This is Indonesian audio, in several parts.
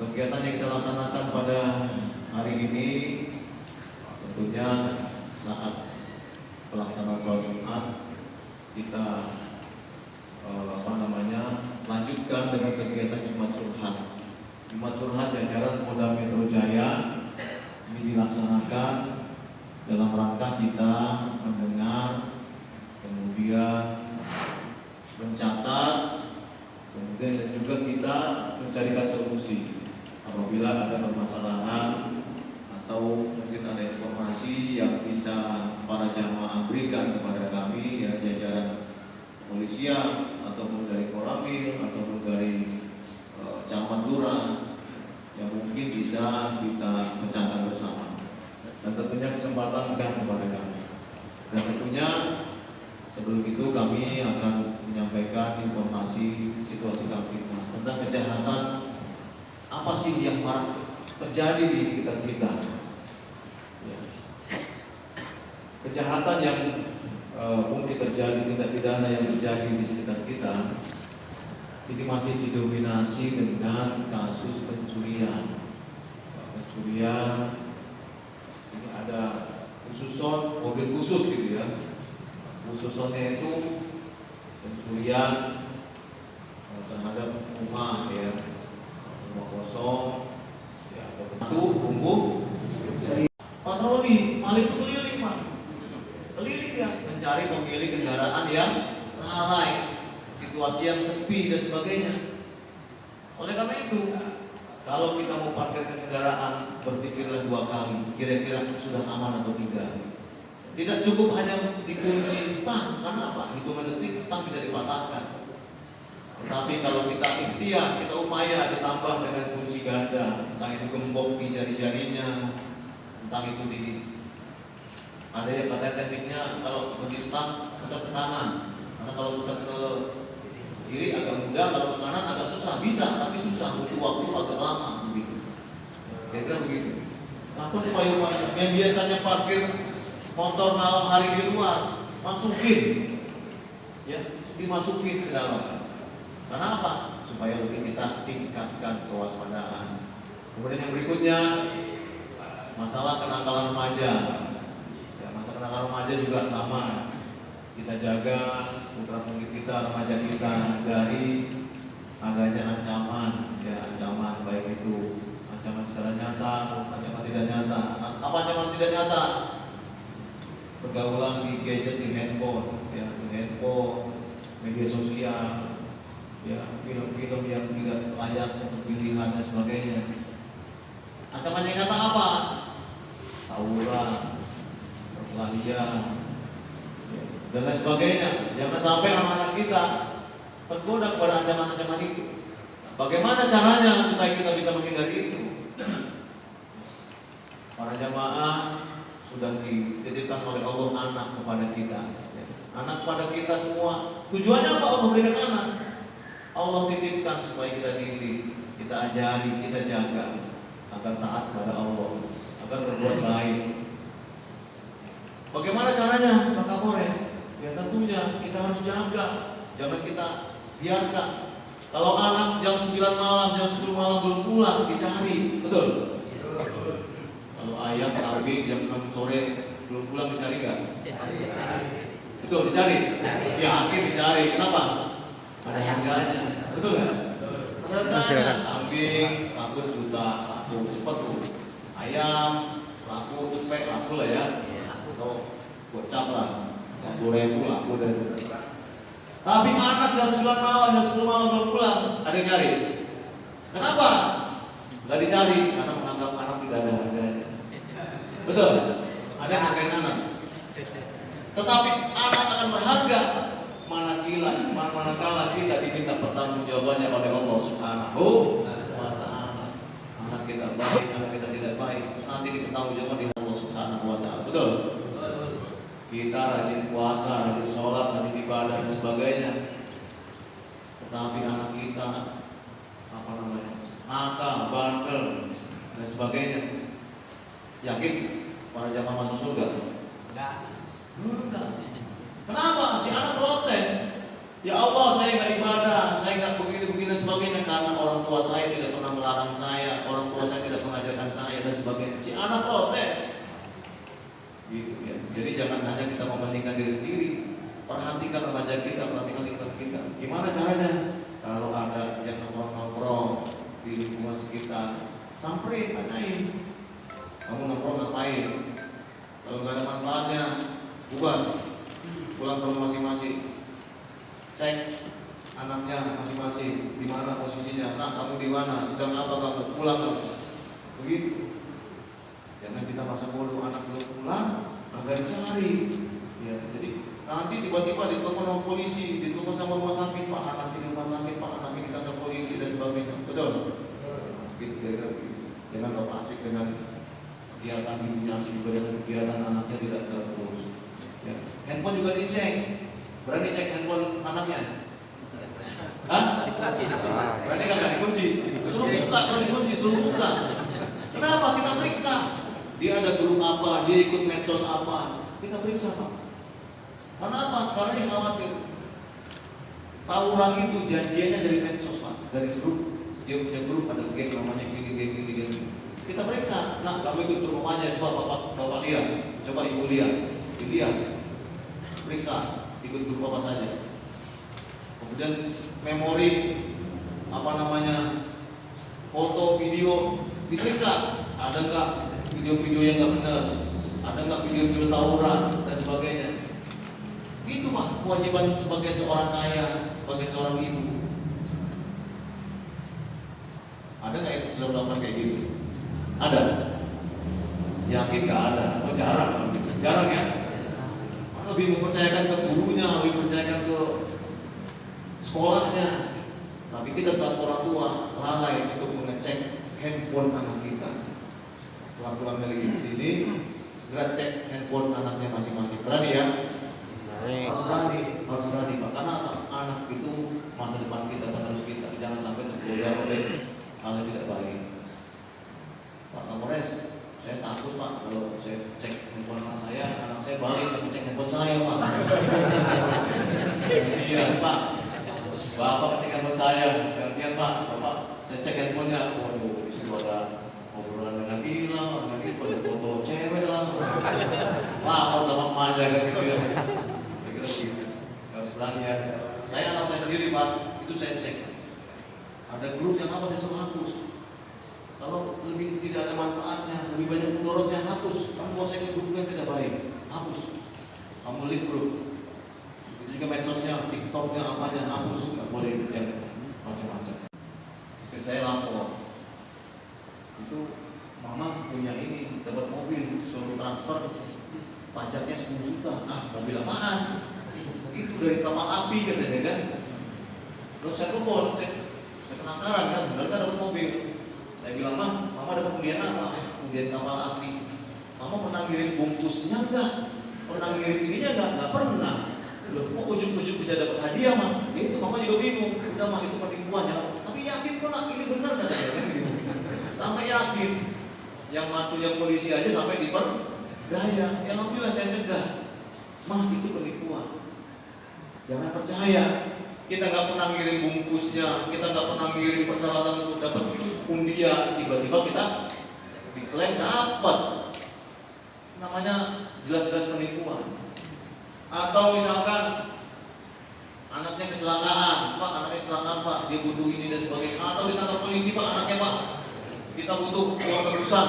Kegiatan yang kita laksanakan pada hari ini tentunya saat pelaksanaan sholat Jumat kita lanjutkan dengan kegiatan Jumat Curhat. Jumat Curhat jajaran Polda Metro Jaya ini dilaksanakan dalam rangka kita mendengar, kemudian mencatat, kemudian dan juga kita mencarikan solusi apabila ada permasalahan atau mungkin ada informasi yang bisa para jamaah berikan kepada kami, ya jajaran kepolisian ataupun dari Koramil ataupun dari Camat Lurah yang mungkin bisa kita pecahkan bersama. Dan tentunya kesempatan akan kepada kami. Dan tentunya sebelum itu kami akan menyampaikan informasi situasi Kamtipmas tentang kejahatan apa sih yang terjadi di sekitar kita. Ya. Kejahatan yang mungkin terjadi, tindak pidana yang terjadi di sekitar kita ini masih didominasi dengan kasus pencurian. Pencurian ini ada khususon mobil khusus gitu ya. Khususonnya itu pencurian terhadap rumah ya, rumah kosong ya, atau batu bumbu patroli maling keliling ya, mencari pemilik kendaraan yang lalai, situasi yang sepi dan sebagainya. Oleh karena itu, kalau kita mau parkirkan kendaraan, berpikirlah 2 kali, kira-kira sudah aman atau tidak. Tidak cukup hanya dikunci stang, karena apa? Hitungan detik stang bisa dipatahkan. Tetapi kalau kita ikhtiar, kita upaya ditambah dengan kunci ganda, entah itu gembok di jari-jarinya, entah itu di ada yang katanya tekniknya kalau kunci stang putar ke kanan, karena kalau putar ke kiri agak mudah, kalau ke kanan agak susah. Bisa, tapi susah, butuh waktu agak lama begitu. Kira-kira begitu. Lakukan upaya-upaya. Yang biasanya parkir motor malam hari di luar, masukin, ya, dimasukin ke dalam. Karena apa? Supaya lebih kita tingkatkan kewaspadaan. Kemudian yang berikutnya, masalah kenakalan remaja. Ya, masalah kenakalan remaja juga sama. Kita jaga putra-putri kita, remaja kita dari adanya ancaman, ya ancaman baik itu ancaman secara nyata, ancaman tidak nyata. Apa ancaman tidak nyata? Pergaulan di gadget, di handphone, ya di handphone, media sosial, ya film-film yang tidak layak untuk dilihat dan sebagainya. Ancaman yang nyata apa? Tawuran, perkelahian, dan lain sebagainya. Jangan sampai anak-anak kita tergoda kepada ancaman-ancaman itu. Bagaimana caranya supaya kita bisa menghindari itu? Para jamaah sudah dititipkan oleh Allah anak kepada kita. Anak kepada kita semua. Tujuannya apa Allah berikan anak? Allah titipkan supaya kita didik, kita ajari, kita jaga agar taat kepada Allah, agar berbuat baik. Bagaimana caranya, Pak Kapolres? Ya tentunya kita harus jaga, jangan kita biarkan. Kalau anak jam 9 malam, jam 10 malam belum pulang, dicari, betul? Kalau ayam kambing jam 6 sore belum pulang, dicari nggak? Betul, dicari? Yakin dicari, kenapa? Ada harganya, betul nggak? Ada harganya, kambing, laku juta, laku cepet tuh. Ayam, laku cepet, laku lah ya. Atau gocap lah. 20.000 laku dan tapi anak jam 9 malam, jam 10 malam belum pulang, ada yang cari. Kenapa? Gak dicari, karena menganggap anak tidak ada harganya. Betul? Ada yang hargain anak. Tetapi anak akan berharga manakala kita diminta pertanggungjawabannya oleh Allah Subhanahu wa Ta'ala. Anak kita baik, anak kita tidak baik, nanti dipertanggungjawabkan di Allah Subhanahu wa Ta'ala. Betul? Kita rajin puasa, rajin sholat, rajin ibadah dan sebagainya. Tetapi anak kita nakal, bandel dan sebagainya. Yakin para jamaah masuk surga? Enggak. Kenapa? Si anak protes. Ya Allah, saya nggak ibadah, saya nggak begini dan sebagainya, karena orang tua saya tidak pernah melarang saya, orang tua saya tidak mengajarkan saya dan sebagainya. Si anak protes, gitu ya. Jadi jangan hanya kita membandingkan diri sendiri, perhatikan remaja kita, perhatikan lingkungan kita. Gimana caranya? Kalau ada yang nongkrong-nongkrong di lingkungan sekitar, samperin, tanyain, kamu nongkrong ngapain? Kalau nggak ada manfaatnya, bubar, pulang ke rumah masing-masing. Cek anaknya masing-masing, di mana posisinya. Nah, kamu di mana? Sedang apa kamu? Pulang kamu. Begitu. Jangan kita masa bodoh, anak belum pulang, agak dicari. Ya, jadi nanti tiba-tiba ditelepon sama polisi, ditelepon sama rumah sakit, Pak, anak di rumah sakit, Pak, anak di kantor polisi dan sebagainya. Betul? Gitu, kira-kira begitu. Jangan bapak asik dengan kegiatan ibunya, asik juga dengan kegiatan anaknya tidak terurus. Ya. Handphone juga dicek. Berani cek handphone anaknya? Hah? Berani nggak dikunci? Suruh buka, kalau dikunci suruh buka. Kenapa? Kita periksa. Dia ada grup apa? Dia ikut medsos apa? Kita periksa, Pak. Karena apa? Sekarang ini khawatir. Tawuran itu janjiannya dari medsos, Pak, dari grup. Dia punya grup, ada geng namanya geng. Kita periksa. Nah, kamu ikut grup apa aja? Coba bapak lihat, coba ibu lihat, periksa ikut grup apa saja. Kemudian memori foto, video diperiksa. Ada nggak video-video yang nggak benar? Ada nggak video-video tawuran dan sebagainya? Itu mah kewajiban sebagai seorang ayah, sebagai seorang ibu. Ada nggak yang sudah melakukan kayak gitu? Ada? Yakin nggak ada? Atau jarang? Jarang ya? Lebih mempercayakan ke gurunya, lebih mempercayakan ke sekolahnya. Tapi kita selaku orang tua lalai untuk mengecek handphone anak kita. Setelah pulang dari sini, segera cek handphone anaknya masing-masing. Berani ya? Harus berani, Pak. Karena apa? Anak itu masa depan kita, harus kita. Jangan sampai tergoda oleh hal yang tidak baik. Pak Kapolres, saya takut, Pak, kalau saya cek handphone anak saya balik ngecek handphone saya, Pak. Iya, Pak. Bapak ngecek handphone saya, gantian, Pak. Bapak, saya cek handphonenya. Waduh, di situ ada obrolan dengan dia, ada foto cewek lah. Lapor sama emaknya kan gitu ya. Kira-kira begitu. Harus berani ya. Saya anak saya sendiri, Pak, itu saya cek. Ada grup yang apa saya suruh hapus. Kalau lebih tidak ada manfaatnya, lebih banyak mudorotnya, hapus. Kamu mau saya ke grup yang tidak baik, hapus. Kamu link grup. Itu juga medsosnya, TikToknya, apanya, hapus. Nggak boleh ikut yang macam-macam. Istri saya lapor. Itu mama punya ini, dapat mobil, suruh transfer, pajaknya 10 juta. Ah, mobil apaan? Itu dari kapal api katanya kan. Terus saya telepon, saya penasaran kan, benar kan dapat mobil. Saya bilang, mama dapat undian apa? Undian kapal api. Mama pernah ngirim bungkusnya enggak? Pernah ngirim ininya enggak? Enggak pernah. Loh, kok ujuk-ujuk bisa dapat hadiah, Mah? Ya itu mama juga bingung. Udah, Mah, itu penipuan ya. Tapi yakin kok nak ini benar katanya kan gitu. Sampai yakin. Yang mantunya polisi aja sampai diperdaya. Yang alhamdulillah saya cegah. Mah, itu penipuan. Jangan percaya. Kita nggak pernah ngirim bungkusnya, kita nggak pernah ngirim persyaratan untuk dapat undian, tiba-tiba kita diklaim dapat. Namanya jelas-jelas penipuan. Atau misalkan anaknya kecelakaan, Pak, anaknya kecelakaan, Pak, dia butuh ini dan sebagainya. Atau ditangkap polisi, Pak, anaknya, Pak, kita butuh uang tebusan.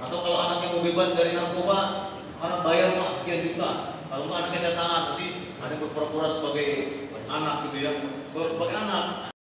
Atau kalau anaknya mau bebas dari narkoba, anak bayar, Pak, sekian juta. Kalau anaknya saya tahan, nanti ada berpura-pura sebagai anak gitu ya, sebagai anak.